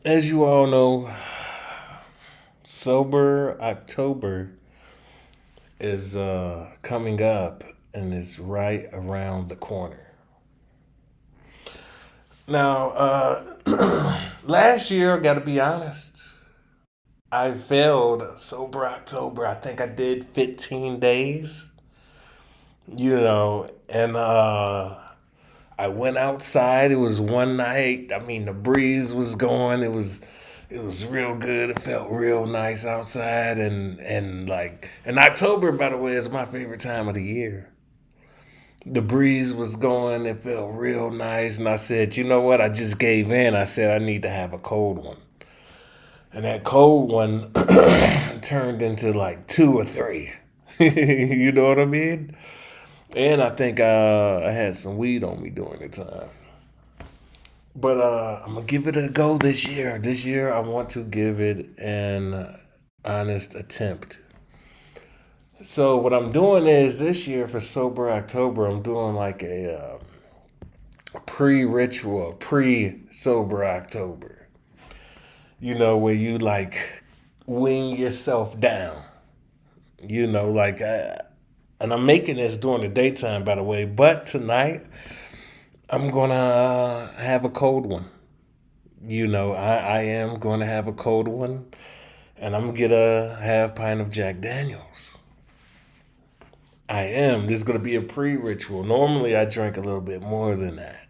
As you all know, Sober October is coming up and is right around the corner. Now, last year, I got to be honest, I failed Sober October. I think I did 15 days, and I went outside. It was one night. I mean, the breeze was going. It was real good. It felt real nice outside, and October, by the way, is my favorite time of the year. The breeze was going. It felt real nice, and I said, you know what? I just gave in. I said I need to have a cold one, and that cold one turned into like two or three. You know what I mean? And I think I had some weed on me during the time. But I'm gonna give it a go this year. This year, I want to give it an honest attempt. So what I'm doing is this year for Sober October, I'm doing like a pre-ritual, pre-sober October. Where you like wing yourself down. Like, and I'm making this during the daytime, by the way. But tonight, I'm gonna have a cold one. I am going to have a cold one, and I'm gonna get a half pint of Jack Daniels. I am. This is gonna be a pre-ritual. Normally, I drink a little bit more than that.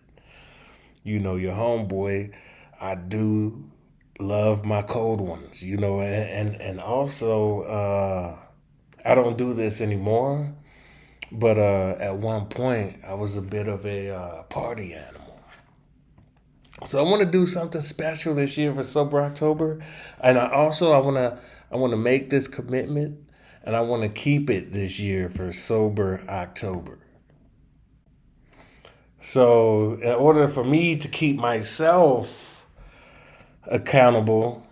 Your homeboy, I do love my cold ones. And also, I don't do this anymore. But at one point, I was a bit of a party animal. So I want to do something special this year for Sober October, and I want to make this commitment, and I want to keep it this year for Sober October. So in order for me to keep myself accountable,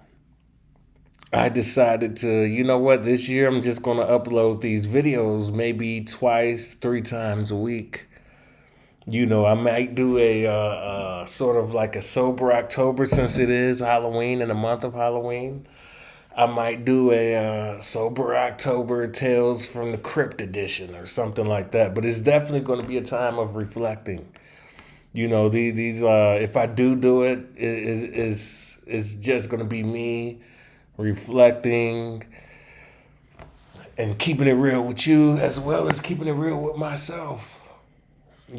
I decided to, you know what, this year I'm just going to upload these videos maybe twice, three times a week. I might do a sort of like a sober October since it is Halloween in the month of Halloween. I might do a sober October Tales from the Crypt edition or something like that. But it's definitely going to be a time of reflecting. These if I do it, is just going to be me reflecting and keeping it real with you as well as keeping it real with myself. And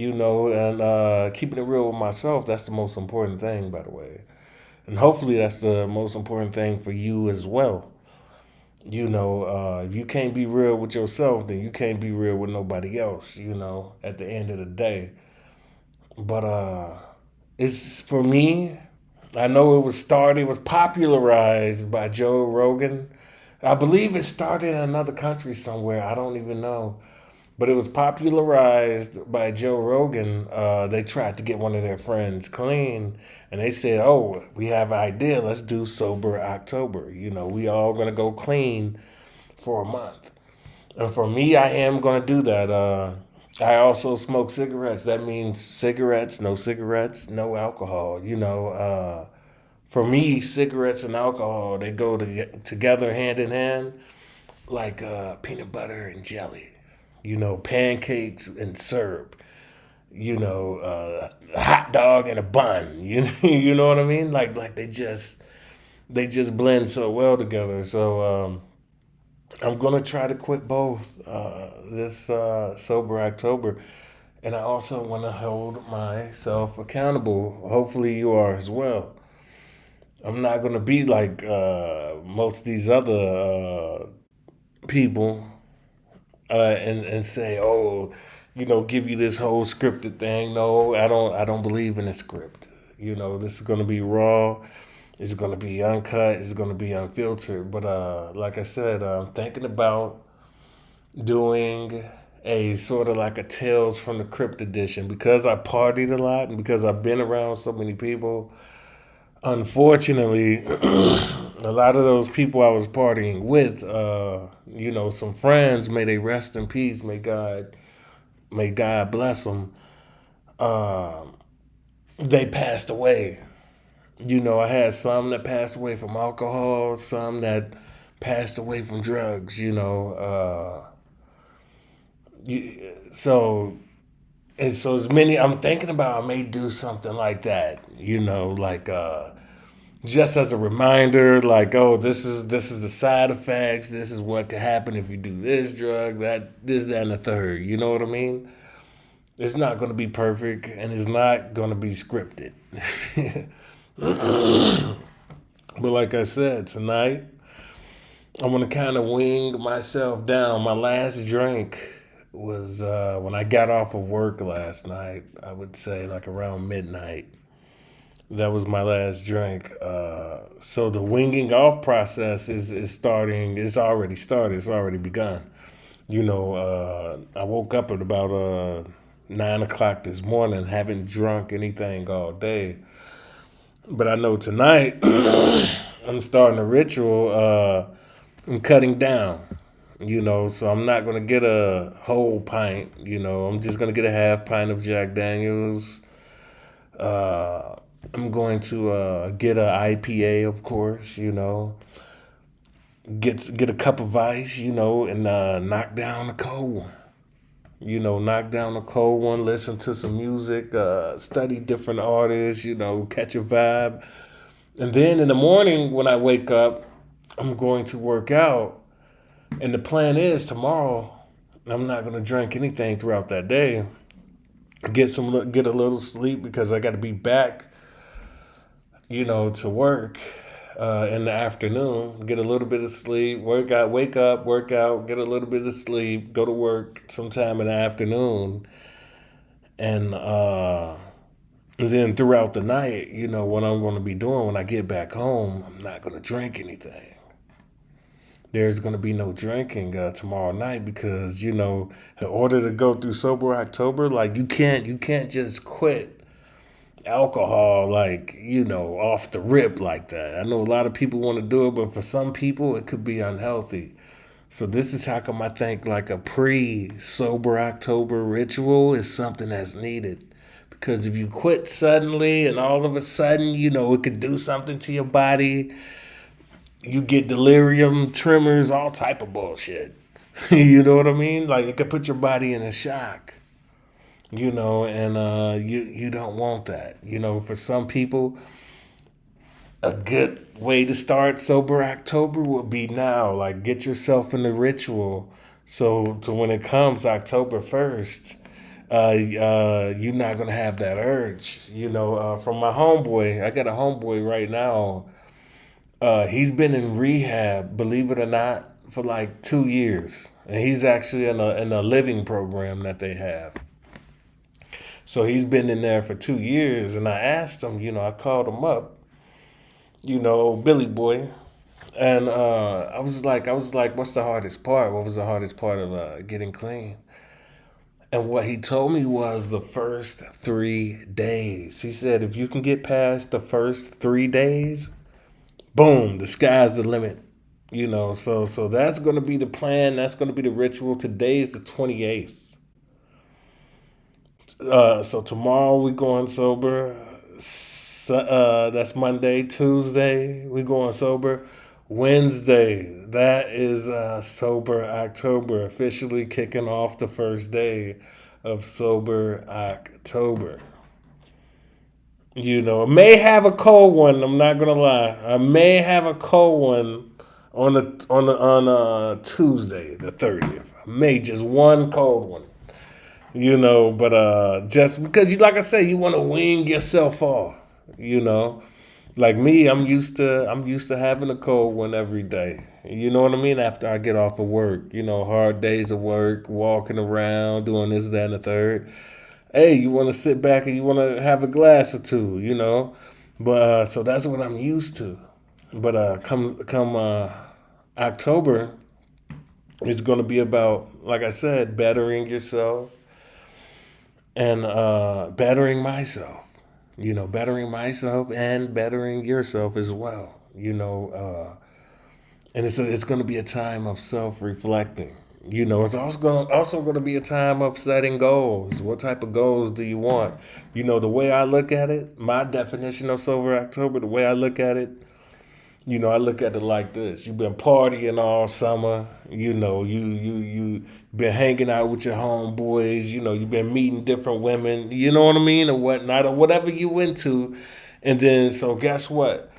keeping it real with myself, that's the most important thing, by the way. And hopefully that's the most important thing for you as well. If you can't be real with yourself, then you can't be real with nobody else, at the end of the day. But it's for me, I know it was popularized by Joe Rogan. I believe it started in another country somewhere. I don't even know. But it was popularized by Joe Rogan. They tried to get one of their friends clean, and they said, "Oh, we have an idea. Let's do sober October. We all gonna go clean for a month." And for me, I am gonna do that. I also smoke cigarettes. That means cigarettes, no alcohol. For me, cigarettes and alcohol they go together hand in hand, like peanut butter and jelly. Pancakes and syrup. Hot dog and a bun. You know what I mean? Like they just blend so well together. So I'm gonna try to quit both this sober October, and I also want to hold myself accountable. Hopefully, you are as well. I'm not gonna be like most of these other people and say, oh, give you this whole scripted thing. No, I don't believe in a script. This is gonna be raw. It's gonna be uncut. It's gonna be unfiltered. But like I said, I'm thinking about doing a sort of like a Tales from the Crypt edition because I partied a lot and because I've been around so many people. Unfortunately, a lot of those people I was partying with, some friends, may they rest in peace. May God bless them. They passed away, I had some that passed away from alcohol, some that passed away from drugs. So and so as many I'm thinking about, I may do something like that. Like just as a reminder, like, oh, this is the side effects. This is what could happen if you do this drug, that, and the third. You know what I mean? It's not going to be perfect, and it's not going to be scripted. But like I said, tonight I'm going to kind of wing myself down. My last drink was when I got off of work last night. I would say like around midnight. That was my last drink. So the winging off process is starting. It's already started. It's already begun. I woke up at about 9 o'clock this morning. Haven't drunk anything all day, but I know tonight I'm starting a ritual. I'm cutting down. So I'm not gonna get a whole pint. I'm just gonna get a half pint of Jack Daniels. Uh, I'm going to get a IPA, of course. Get a cup of ice. And knock down the cold one. Knock down the cold one. Listen to some music. Study different artists. Catch a vibe. And then in the morning when I wake up, I'm going to work out. And the plan is tomorrow, I'm not going to drink anything throughout that day. Get a little sleep because I got to be back, to work in the afternoon. Get a little bit of sleep, work out, wake up, work out, get a little bit of sleep, go to work sometime in the afternoon, and then throughout the night, what I'm going to be doing when I get back home, I'm not going to drink anything. There's going to be no drinking tomorrow night because in order to go through sober October, like you can't just quit alcohol like off the rip like that. I know a lot of people want to do it, but for some people it could be unhealthy. So this is how come I think like a pre-sober October ritual is something that's needed. Because if you quit suddenly and all of a sudden, it could do something to your body. You get delirium, tremors, all type of bullshit. You know what I mean? Like it could put your body in a shock. And you don't want that. For some people, a good way to start sober October would be now. Like get yourself in the ritual, so when it comes October 1st, you're not gonna have that urge. From my homeboy, I got a homeboy right now. He's been in rehab, believe it or not, for like 2 years, and he's actually in a living program that they have. So he's been in there for 2 years, and I asked him, I called him up, Billy Boy, and I was like, what's the hardest part? What was the hardest part of getting clean? And what he told me was the first 3 days. He said, if you can get past the first 3 days, boom, the sky's the limit. So that's going to be the plan. That's going to be the ritual. Today's the 28th. So tomorrow we going sober. That's Monday. Tuesday we going sober. Wednesday, that is sober October, officially kicking off the first day of sober October. I may have a cold one. I'm not gonna lie. I may have a cold one on Tuesday, the 30th. I may just one cold one. But just because like I say, you want to wing yourself off. Like me, I'm used to having a cold one every day. You know what I mean? After I get off of work, hard days of work, walking around, doing this, that, and the third. Hey, you want to sit back and you want to have a glass or two. But so that's what I'm used to. But come October, it's going to be about, like I said, bettering yourself and bettering myself. Bettering myself and bettering yourself as well. And it's going to be a time of self-reflecting. It's also gonna be a time of setting goals. What type of goals do you want? The way I look at it, my definition of sober October, the way I look at it, I look at it like this. You've been partying all summer. You been hanging out with your homeboys. You've been meeting different women. You know what I mean, or whatnot, or whatever you into. And then, so guess what?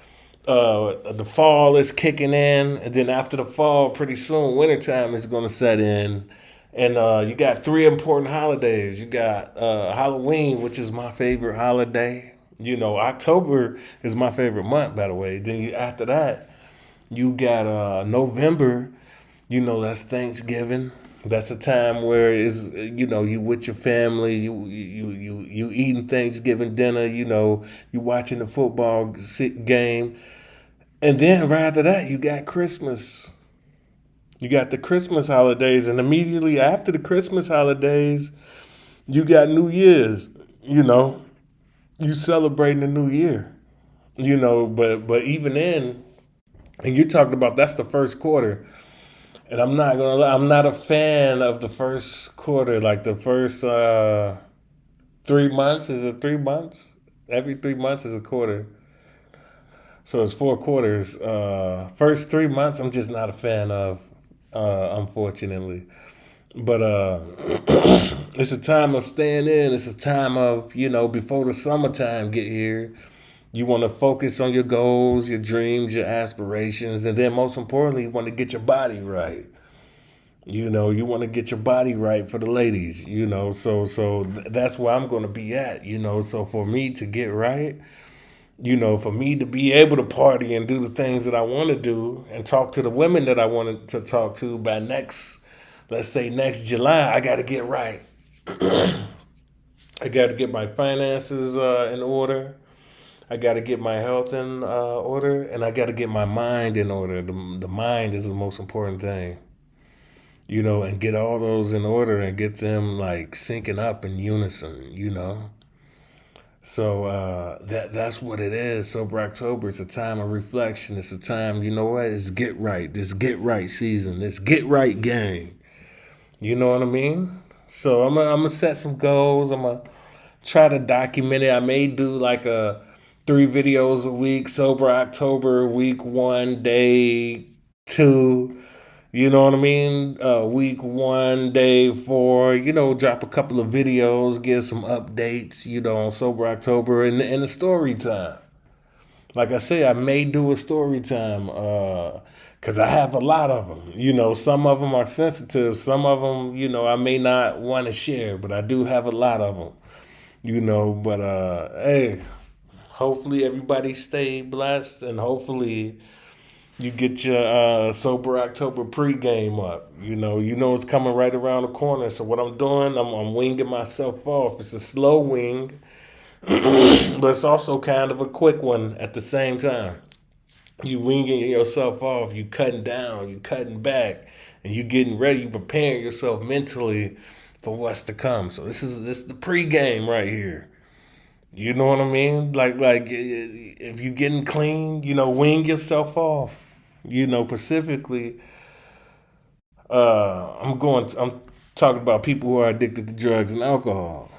The fall is kicking in, and then after the fall, pretty soon, wintertime is going to set in. And you got three important holidays. You got Halloween, which is my favorite holiday. October is my favorite month, by the way. Then after that, you got November. That's Thanksgiving. That's a time where you with your family. You eating Thanksgiving dinner. You watching the football game, and then right after that, you got Christmas. You got the Christmas holidays, and immediately after the Christmas holidays, you got New Year's. You celebrating the new year. But even then, and you talked about that's the first quarter, and I'm not gonna lie, I'm not a fan of the first quarter, like the first 3 months. Is it 3 months? Every 3 months is a quarter, so it's 4 quarters. First 3 months, I'm just not a fan of, unfortunately. But it's a time of staying in. It's a time of before the summertime get here. You want to focus on your goals, your dreams, your aspirations, and then most importantly, you want to get your body right. You want to get your body right for the ladies. That's where I'm going to be at. So for me to get right, for me to be able to party and do the things that I want to do and talk to the women that I wanted to talk to by let's say next July, I got to get right. I got to get my finances in order. I got to get my health in order, and I got to get my mind in order. The mind is the most important thing, and get all those in order and get them like syncing up in unison. So that's what it is. Sober October is a time of reflection. It's a time, it's get right. This get right season. This get right gang. You know what I mean? So I'm gonna set some goals. I'm gonna try to document it. I may do like 3 videos a week. Sober October, week 1, day 2. You know what I mean? Week 1, day 4. Drop a couple of videos, give some updates. On Sober October and the story time. Like I say, I may do a story time because I have a lot of them. Some of them are sensitive. Some of them, I may not want to share, but I do have a lot of them. But hey, hopefully everybody stay blessed, and hopefully you get your Sober October pregame up. It's coming right around the corner. So what I'm doing, I'm winging myself off. It's a slow wing, but it's also kind of a quick one at the same time. You winging yourself off, you cutting down, you cutting back, and you getting ready, you preparing yourself mentally for what's to come. So this is the pregame right here. You know what I mean? Like if you getting clean, wing yourself off. Specifically, I'm talking about people who are addicted to drugs and alcohol.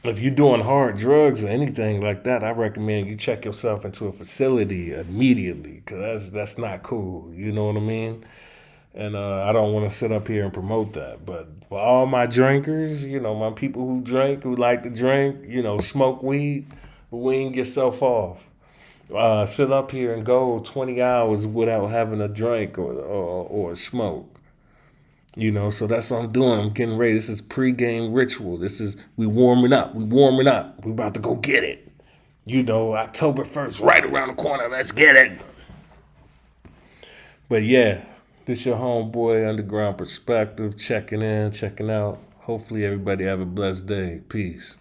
If you're doing hard drugs or anything like that, I recommend you check yourself into a facility immediately, because that's not cool. You know what I mean? And I don't want to sit up here and promote that. But for all my drinkers, my people who drink, who like to drink, smoke weed, wean yourself off. Sit up here and go 20 hours without having a drink or a smoke. So that's what I'm doing. I'm getting ready. This is pre-game ritual. We warming up. We warming up. We about to go get it. October 1st, right around the corner. Let's get it. But yeah, this your homeboy Underground Perspective, checking in, checking out. Hopefully everybody have a blessed day. Peace.